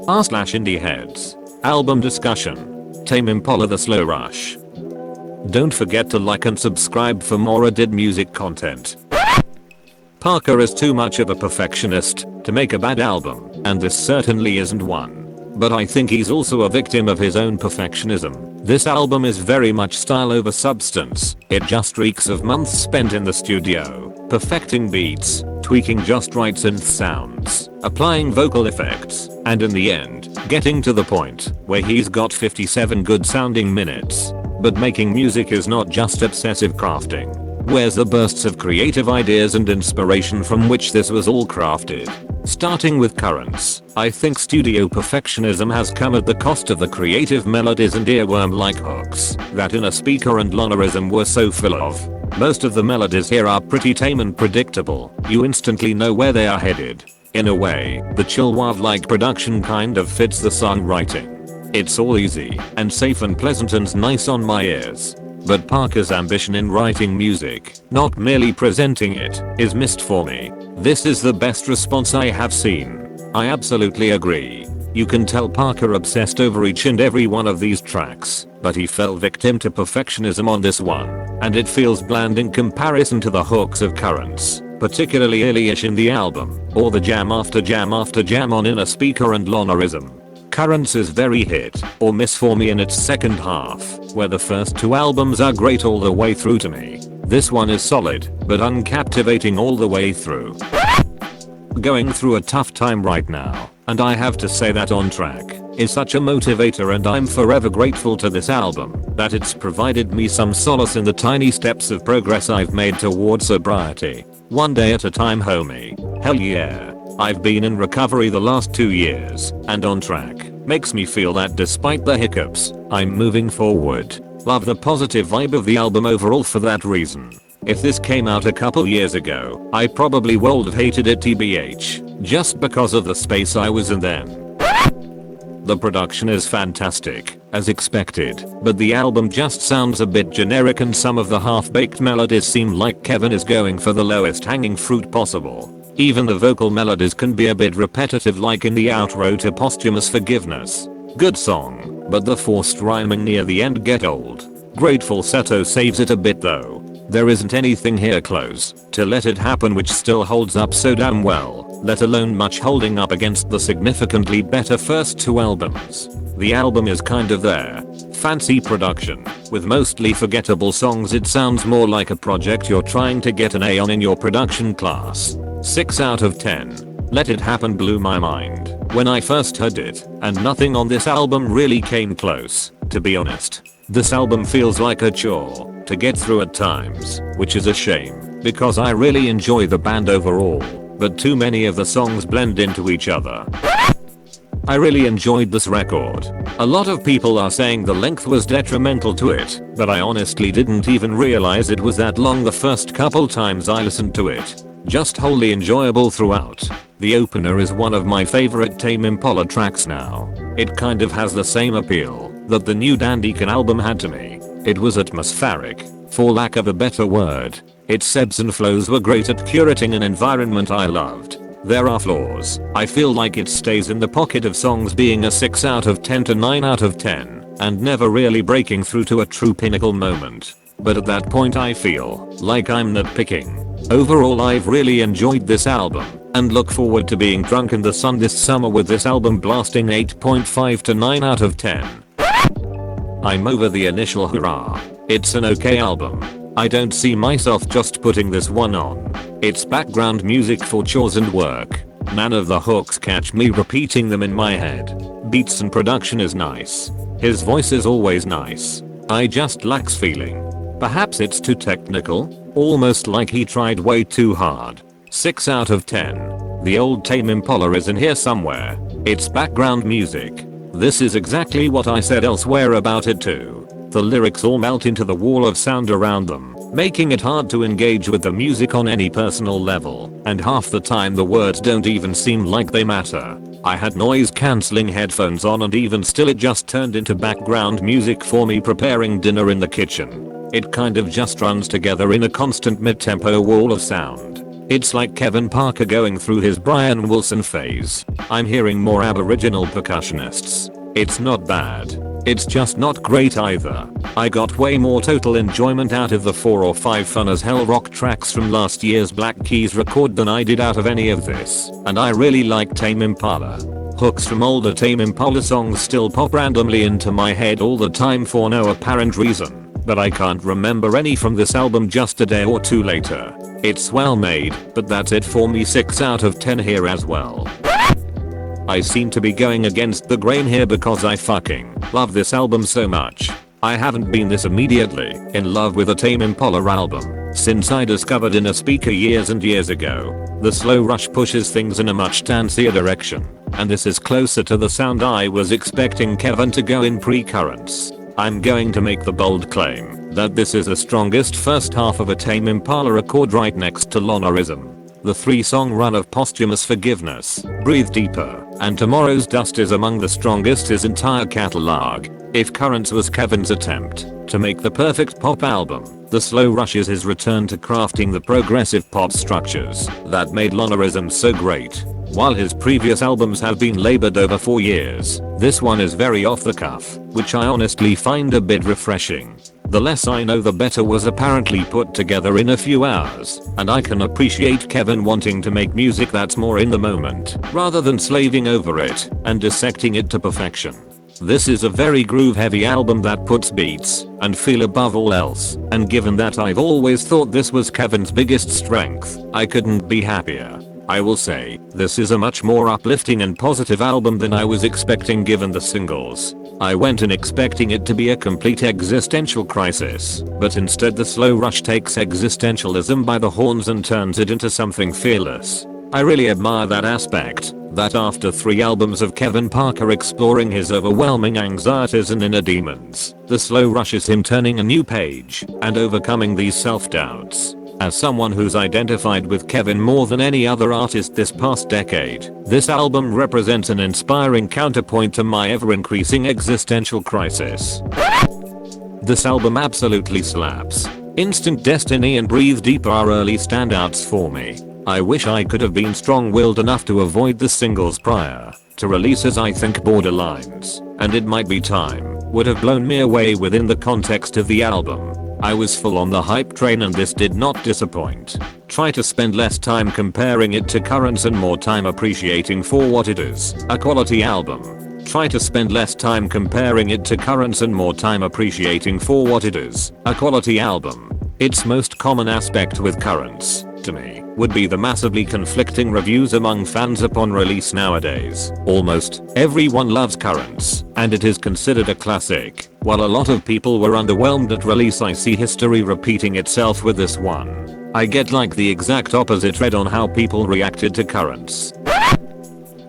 r/indieheads. Album discussion. Tame Impala The Slow Rush. Don't forget to like and subscribe for more added music content. Parker is too much of a perfectionist to make a bad album, and this certainly isn't one. But I think he's also a victim of his own perfectionism. This album is very much style over substance. It just reeks of months spent in the studio, perfecting beats, tweaking just right synth sounds, applying vocal effects, and in the end, getting to the point where he's got 57 good sounding minutes. But making music is not just obsessive crafting. Where's the bursts of creative ideas and inspiration from which this was all crafted? Starting with Currents, I think studio perfectionism has come at the cost of the creative melodies and earworm-like hooks that Inner Speaker and Lonerism were so full of. Most of the melodies here are pretty tame and predictable. You instantly know where they are headed. In a way, the chill WAV-like production kind of fits the songwriting. It's all easy and safe and pleasant and nice on my ears. But Parker's ambition in writing music, not merely presenting it, is missed for me. This is the best response I have seen. I absolutely agree. You can tell Parker obsessed over each and every one of these tracks, but he fell victim to perfectionism on this one, and it feels bland in comparison to the hooks of Currents, particularly early-ish in the album, or the jam after jam after jam on Inner Speaker and Lonerism. Currents is very hit or miss for me in its second half, where the first two albums are great all the way through to me. This one is solid, but uncaptivating all the way through. Going through a tough time right now, and I have to say that On Track is such a motivator, and I'm forever grateful to this album that it's provided me some solace in the tiny steps of progress I've made towards sobriety. One day at a time, homie. Hell yeah. I've been in recovery the last 2 years, and On Track makes me feel that despite the hiccups, I'm moving forward. Love the positive vibe of the album overall for that reason. If this came out a couple years ago, I probably would have hated it tbh, just because of the space I was in then. The production is fantastic, as expected, but the album just sounds a bit generic, and some of the half-baked melodies seem like Kevin is going for the lowest hanging fruit possible. Even the vocal melodies can be a bit repetitive, like in the outro to Posthumous Forgiveness. Good song, but the forced rhyming near the end get old. Great falsetto saves it a bit though. There isn't anything here close to Let It Happen, which still holds up so damn well, let alone much holding up against the significantly better first two albums. The album is kind of there. Fancy production, with mostly forgettable songs. It sounds more like a project you're trying to get an A on in your production class. 6 out of 10. Let It Happen blew my mind when I first heard it, and nothing on this album really came close, to be honest. This album feels like a chore to get through at times, which is a shame, because I really enjoy the band overall, but too many of the songs blend into each other. I really enjoyed this record. A lot of people are saying the length was detrimental to it, but I honestly didn't even realize it was that long the first couple times I listened to it. Just wholly enjoyable throughout. The opener is one of my favorite Tame Impala tracks now. It kind of has the same appeal that the new Dandeacon album had to me. It was atmospheric, for lack of a better word. Its ebbs and flows were great at curating an environment I loved. There are flaws. I feel like it stays in the pocket of songs being a 6 out of 10 to 9 out of 10, and never really breaking through to a true pinnacle moment. But at that point I feel like I'm nitpicking. Overall, I've really enjoyed this album, and look forward to being drunk in the sun this summer with this album blasting 8.5 to 9 out of 10. I'm over the initial hurrah. It's an okay album. I don't see myself just putting this one on. It's background music for chores and work. None of the hooks catch me repeating them in my head. Beats and production is nice. His voice is always nice. I just lacks feeling. Perhaps it's too technical, almost like he tried way too hard. 6 out of 10. The old Tame Impala is in here somewhere. It's background music. This is exactly what I said elsewhere about it too. The lyrics all melt into the wall of sound around them, making it hard to engage with the music on any personal level, and half the time the words don't even seem like they matter. I had noise cancelling headphones on, and even still it just turned into background music for me preparing dinner in the kitchen. It kind of just runs together in a constant mid-tempo wall of sound. It's like Kevin Parker going through his Brian Wilson phase. I'm hearing more Aboriginal percussionists. It's not bad. It's just not great either. I got way more total enjoyment out of the 4 or 5 fun as hell rock tracks from last year's Black Keys record than I did out of any of this. And I really like Tame Impala. Hooks from older Tame Impala songs still pop randomly into my head all the time for no apparent reason, but I can't remember any from this album just a day or two later. It's well made, but that's it for me. 6 out of 10 here as well. I seem to be going against the grain here because I fucking love this album so much. I haven't been this immediately in love with a Tame Impala album since I discovered In a Speaker years and years ago. The slow rush pushes things in a much dancier direction, and this is closer to the sound I was expecting Kevin to go in pre-Currents. I'm going to make the bold claim that this is the strongest first half of a Tame Impala record right next to Lonerism. The 3-song run of Posthumous Forgiveness, Breathe Deeper, and Tomorrow's Dust is among the strongest his entire catalog. If Currents was Kevin's attempt to make the perfect pop album, The Slow Rush is his return to crafting the progressive pop structures that made Lonerism so great. While his previous albums have been labored over 4 years, this one is very off the cuff, which I honestly find a bit refreshing. The Less I Know the Better was apparently put together in a few hours, and I can appreciate Kevin wanting to make music that's more in the moment, rather than slaving over it and dissecting it to perfection. This is a very groove heavy album that puts beats and feel above all else, and given that I've always thought this was Kevin's biggest strength, I couldn't be happier. I will say, this is a much more uplifting and positive album than I was expecting given the singles. I went in expecting it to be a complete existential crisis, but instead The Slow Rush takes existentialism by the horns and turns it into something fearless. I really admire that aspect, that after 3 albums of Kevin Parker exploring his overwhelming anxieties and inner demons, The Slow Rush is him turning a new page and overcoming these self-doubts. As someone who's identified with Kevin more than any other artist this past decade, this album represents an inspiring counterpoint to my ever-increasing existential crisis. This album absolutely slaps. Instant Destiny and Breathe Deeper are early standouts for me. I wish I could have been strong-willed enough to avoid the singles prior to releases. I think Borderlines and It Might Be Time would have blown me away within the context of the album. I was full on the hype train and this did not disappoint. Try to spend less time comparing it to Currents and more time appreciating for what it is, a quality album. Try to spend less time comparing it to Currents and more time appreciating for what it is, a quality album. Its most common aspect with Currents, to me, would be the massively conflicting reviews among fans upon release nowadays. Almost everyone loves Currents, and it is considered a classic. While a lot of people were underwhelmed at release, I see history repeating itself with this one. I get like the exact opposite read on how people reacted to Currents.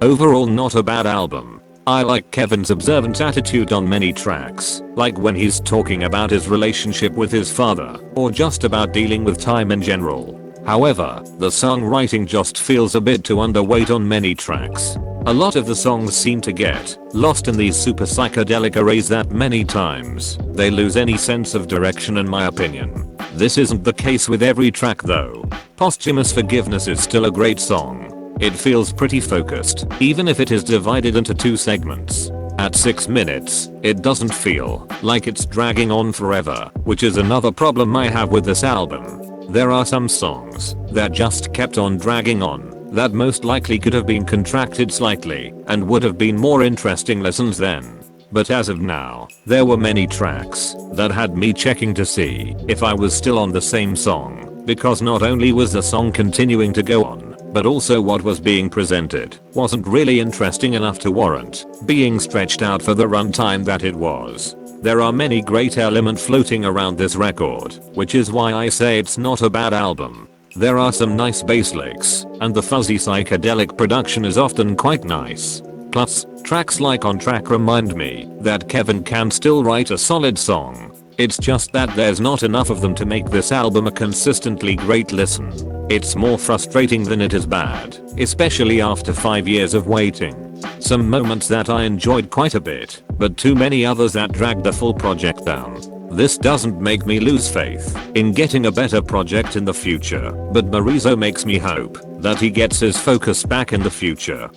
Overall, not a bad album. I like Kevin's observant attitude on many tracks, like when he's talking about his relationship with his father, or just about dealing with time in general. However, the songwriting just feels a bit too underweight on many tracks. A lot of the songs seem to get lost in these super psychedelic arrays that many times they lose any sense of direction in my opinion. This isn't the case with every track though. Posthumous Forgiveness is still a great song. It feels pretty focused, even if it is divided into 2 segments. At 6 minutes, it doesn't feel like it's dragging on forever, which is another problem I have with this album. There are some songs that just kept on dragging on, that most likely could have been contracted slightly and would have been more interesting listens then. But as of now, there were many tracks that had me checking to see if I was still on the same song, because not only was the song continuing to go on, but also what was being presented wasn't really interesting enough to warrant being stretched out for the runtime that it was. There are many great elements floating around this record, which is why I say it's not a bad album. There are some nice bass licks, and the fuzzy psychedelic production is often quite nice. Plus, tracks like On Track remind me that Kevin can still write a solid song. It's just that there's not enough of them to make this album a consistently great listen. It's more frustrating than it is bad, especially after 5 years of waiting. Some moments that I enjoyed quite a bit, but too many others that dragged the full project down. This doesn't make me lose faith in getting a better project in the future, but Marizo makes me hope that he gets his focus back in the future.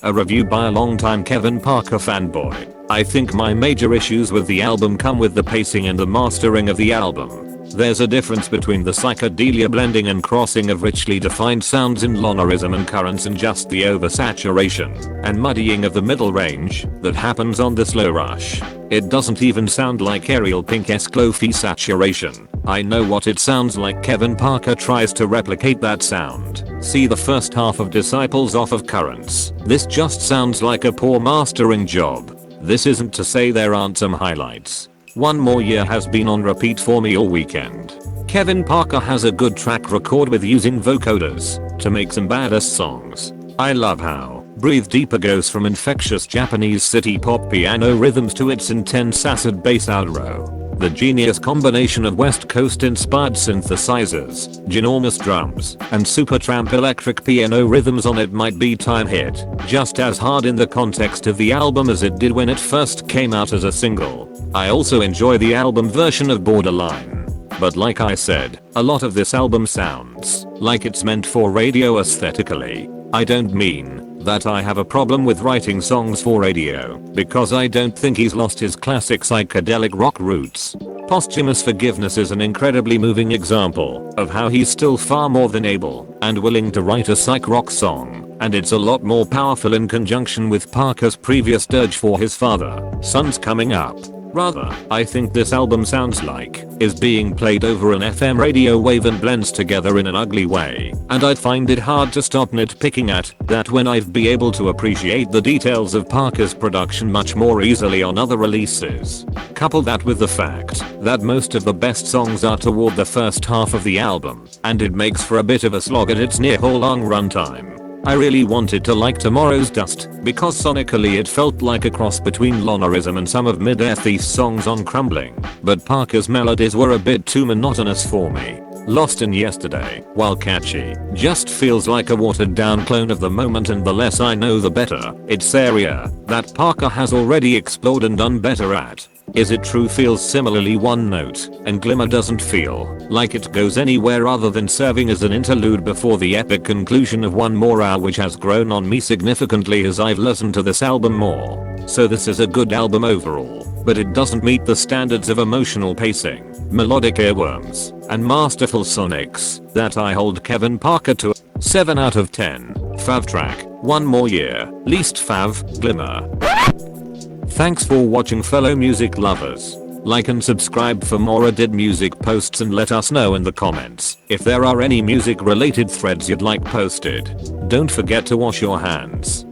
A review by a longtime Kevin Parker fanboy. I think my major issues with the album come with the pacing and the mastering of the album. There's a difference between the psychedelia blending and crossing of richly defined sounds in lonerism and currents and just the oversaturation and muddying of the middle range that happens on the slow rush. It doesn't even sound like Ariel Pink-esque lo-fi saturation. I know what it sounds like. Kevin Parker tries to replicate that sound. See the first half of Disciples off of Currents. This just sounds like a poor mastering job. This isn't to say there aren't some highlights. One More Year has been on repeat for me all weekend. Kevin Parker has a good track record with using vocoders to make some badass songs. I love how Breathe Deeper goes from infectious Japanese city pop piano rhythms to its intense acid bass outro. The genius combination of West Coast inspired synthesizers, ginormous drums, and Supertramp electric piano rhythms on it might be time hit just as hard in the context of the album as it did when it first came out as a single. I also enjoy the album version of Borderline. But like I said, a lot of this album sounds like it's meant for radio aesthetically. I don't mean that I have a problem with writing songs for radio, because I don't think he's lost his classic psychedelic rock roots. Posthumous Forgiveness is an incredibly moving example of how he's still far more than able and willing to write a psych rock song, and it's a lot more powerful in conjunction with Parker's previous dirge for his father, Son's Coming Up. Rather, I think this album sounds like is being played over an FM radio wave and blends together in an ugly way, and I'd find it hard to stop nitpicking at that when I'd be able to appreciate the details of Parker's production much more easily on other releases. Couple that with the fact that most of the best songs are toward the first half of the album, and it makes for a bit of a slog at its near whole long runtime. I really wanted to like Tomorrow's Dust because sonically it felt like a cross between Lonerism and some of Mid-Earth's songs on Crumbling, but Parker's melodies were a bit too monotonous for me. Lost in Yesterday, while catchy, just feels like a watered down clone of The Moment, and the less I know the better. It's area that Parker has already explored and done better at. Is It True feels similarly one note, and Glimmer doesn't feel like it goes anywhere other than serving as an interlude before the epic conclusion of One More Hour, which has grown on me significantly as I've listened to this album more. So this is a good album overall, but it doesn't meet the standards of emotional pacing, melodic earworms, and masterful sonics that I hold Kevin Parker to. 7 out of 10. Fav track, One More Year. Least fav, Glimmer. Thanks for watching, fellow music lovers. Like and subscribe for more Did Music posts, and let us know in the comments if there are any music related threads you'd like posted. Don't forget to wash your hands.